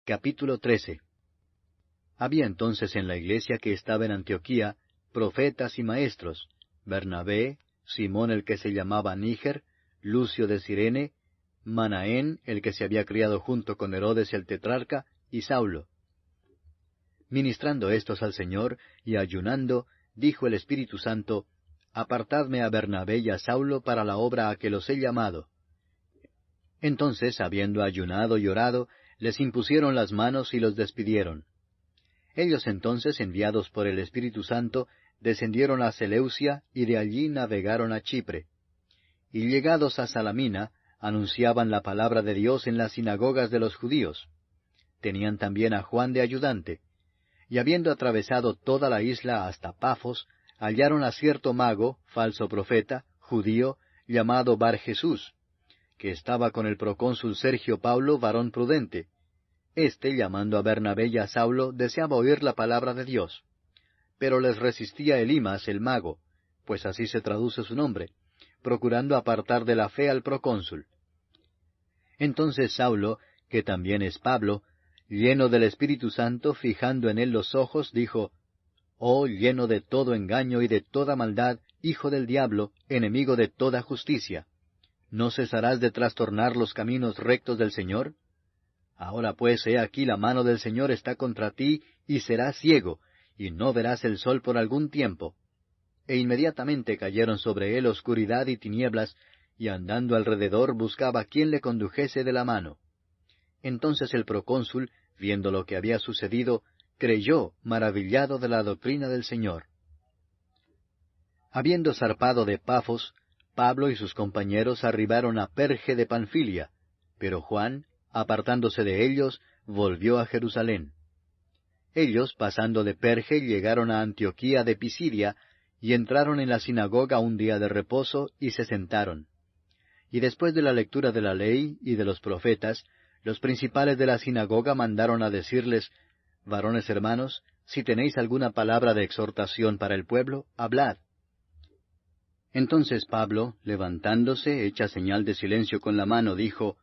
Capítulo 13. Había entonces en la iglesia que estaba en Antioquía profetas y maestros: Bernabé, Simón el que se llamaba Níger, Lucio de Cirene, Manaén el que se había criado junto con Herodes el tetrarca, y Saulo. Ministrando éstos al Señor y ayunando, dijo el Espíritu Santo: Apartadme a Bernabé y a Saulo para la obra a que los he llamado. Entonces, habiendo ayunado y orado, les impusieron las manos y los despidieron. Ellos entonces, enviados por el Espíritu Santo, descendieron a Seleucia y de allí navegaron a Chipre. Y llegados a Salamina, anunciaban la palabra de Dios en las sinagogas de los judíos. Tenían también a Juan de ayudante. Y habiendo atravesado toda la isla hasta Pafos, hallaron a cierto mago, falso profeta, judío, llamado Bar Jesús, que estaba con el procónsul Sergio Paulo, varón prudente. Este, llamando a Bernabé y a Saulo, deseaba oír la palabra de Dios. Pero les resistía Elimas el mago, pues así se traduce su nombre, procurando apartar de la fe al procónsul. Entonces Saulo, que también es Pablo, lleno del Espíritu Santo, fijando en él los ojos, dijo: Oh, lleno de todo engaño y de toda maldad, hijo del diablo, enemigo de toda justicia, ¿no cesarás de trastornar los caminos rectos del Señor? Ahora pues, he aquí la mano del Señor está contra ti, y serás ciego, y no verás el sol por algún tiempo. E inmediatamente cayeron sobre él oscuridad y tinieblas, y andando alrededor buscaba quién le condujese de la mano. Entonces el procónsul, viendo lo que había sucedido, creyó, maravillado de la doctrina del Señor. Habiendo zarpado de Pafos, Pablo y sus compañeros arribaron a Perge de Panfilia, pero Juan, apartándose de ellos, volvió a Jerusalén. Ellos, pasando de Perge, llegaron a Antioquía de Pisidia, y entraron en la sinagoga un día de reposo, y se sentaron. Y después de la lectura de la ley y de los profetas, los principales de la sinagoga mandaron a decirles: Varones hermanos, si tenéis alguna palabra de exhortación para el pueblo, hablad. Entonces Pablo, levantándose, hecha señal de silencio con la mano, dijo: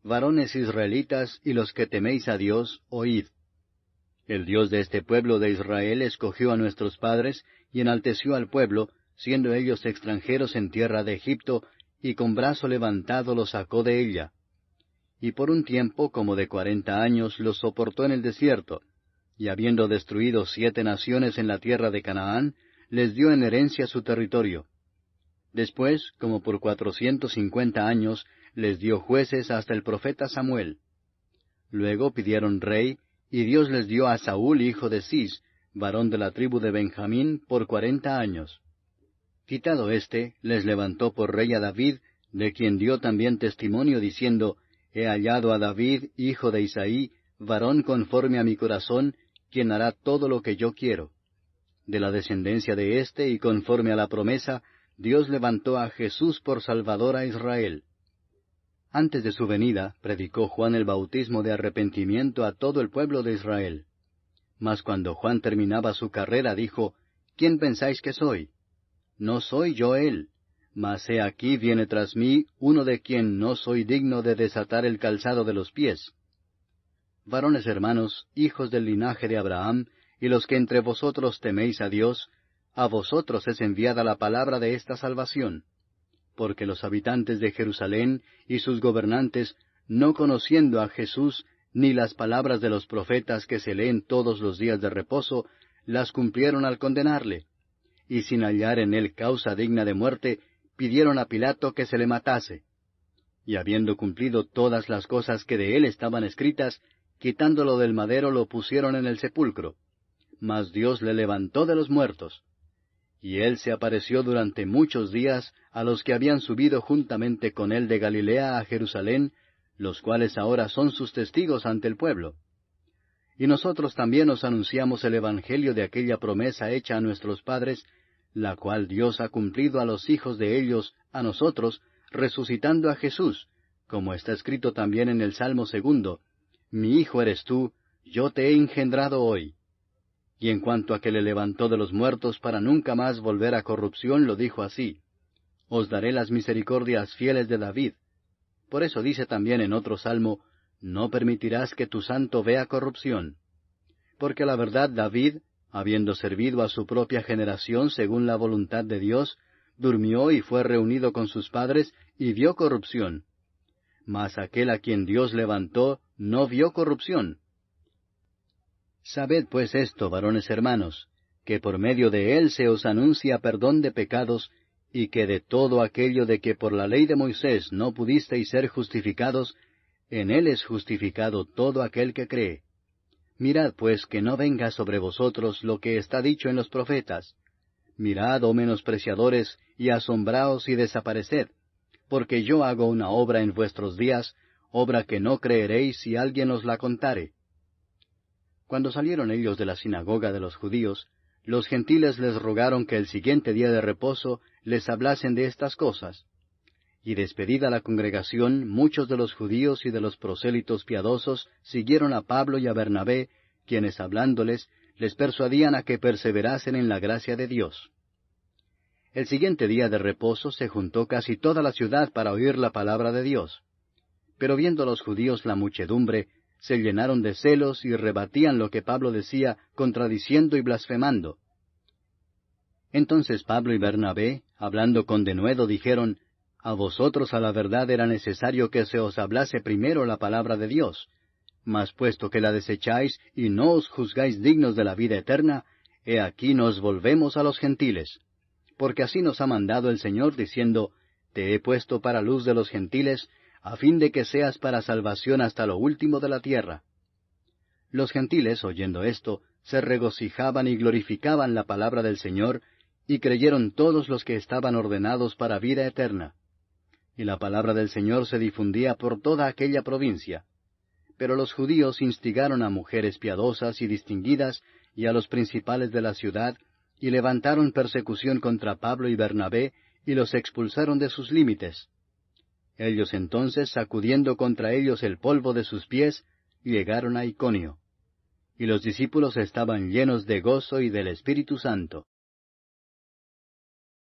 Varones israelitas y los que teméis a Dios, oíd. El Dios de este pueblo de Israel escogió a nuestros padres y enalteció al pueblo, siendo ellos extranjeros en tierra de Egipto, y con brazo levantado los sacó de ella. Y por un tiempo como de 40 años los soportó en el desierto, y habiendo destruido 7 naciones en la tierra de Canaán, les dio en herencia su territorio. Después, como por 450 años, les dio jueces hasta el profeta Samuel. Luego pidieron rey, y Dios les dio a Saúl hijo de Cis, varón de la tribu de Benjamín, por 40 años. Quitado éste, les levantó por rey a David, de quien dio también testimonio diciendo: He hallado a David, hijo de Isaí, varón conforme a mi corazón, quien hará todo lo que yo quiero. De la descendencia de éste, y conforme a la promesa, Dios levantó a Jesús por Salvador a Israel. Antes de su venida, predicó Juan el bautismo de arrepentimiento a todo el pueblo de Israel. Mas cuando Juan terminaba su carrera, dijo: ¿Quién pensáis que soy? No soy yo él, mas he aquí viene tras mí uno de quien no soy digno de desatar el calzado de los pies. Varones hermanos, hijos del linaje de Abraham, y los que entre vosotros teméis a Dios, a vosotros es enviada la palabra de esta salvación. Porque los habitantes de Jerusalén y sus gobernantes, no conociendo a Jesús, ni las palabras de los profetas que se leen todos los días de reposo, las cumplieron al condenarle. Y sin hallar en él causa digna de muerte, pidieron a Pilato que se le matase. Y habiendo cumplido todas las cosas que de él estaban escritas, quitándolo del madero lo pusieron en el sepulcro. Mas Dios le levantó de los muertos. Y él se apareció durante muchos días a los que habían subido juntamente con él de Galilea a Jerusalén, los cuales ahora son sus testigos ante el pueblo. Y nosotros también os anunciamos el Evangelio de aquella promesa hecha a nuestros padres, la cual Dios ha cumplido a los hijos de ellos, a nosotros, resucitando a Jesús, como está escrito también en el Salmo 2: Mi hijo eres tú, yo te he engendrado hoy. Y en cuanto a que le levantó de los muertos para nunca más volver a corrupción, lo dijo así: Os daré las misericordias fieles de David. Por eso dice también en otro salmo: no permitirás que tu santo vea corrupción. Porque a la verdad David, habiendo servido a su propia generación según la voluntad de Dios, durmió y fue reunido con sus padres y vio corrupción. Mas aquel a quien Dios levantó no vio corrupción. Sabed pues esto, varones hermanos, que por medio de él se os anuncia perdón de pecados, y que de todo aquello de que por la ley de Moisés no pudisteis ser justificados, en él es justificado todo aquel que cree. Mirad pues que no venga sobre vosotros lo que está dicho en los profetas. Mirad, oh menospreciadores, y asombraos y desapareced, porque yo hago una obra en vuestros días, obra que no creeréis si alguien os la contare. Cuando salieron ellos de la sinagoga de los judíos, los gentiles les rogaron que el siguiente día de reposo les hablasen de estas cosas. Y despedida la congregación, muchos de los judíos y de los prosélitos piadosos siguieron a Pablo y a Bernabé, quienes hablándoles, les persuadían a que perseverasen en la gracia de Dios. El siguiente día de reposo se juntó casi toda la ciudad para oír la palabra de Dios. Pero viendo los judíos la muchedumbre, se llenaron de celos y rebatían lo que Pablo decía, contradiciendo y blasfemando. Entonces Pablo y Bernabé, hablando con denuedo, dijeron, A vosotros a la verdad era necesario que se os hablase primero la palabra de Dios. Mas puesto que la desecháis y no os juzgáis dignos de la vida eterna, he aquí nos volvemos a los gentiles. Porque así nos ha mandado el Señor, diciendo, Te he puesto para luz de los gentiles, a fin de que seas para salvación hasta lo último de la tierra. Los gentiles, oyendo esto, se regocijaban y glorificaban la palabra del Señor, y creyeron todos los que estaban ordenados para vida eterna. Y la palabra del Señor se difundía por toda aquella provincia. Pero los judíos instigaron a mujeres piadosas y distinguidas, y a los principales de la ciudad, y levantaron persecución contra Pablo y Bernabé, y los expulsaron de sus límites. Ellos entonces, sacudiendo contra ellos el polvo de sus pies, llegaron a Iconio. Y los discípulos estaban llenos de gozo y del Espíritu Santo.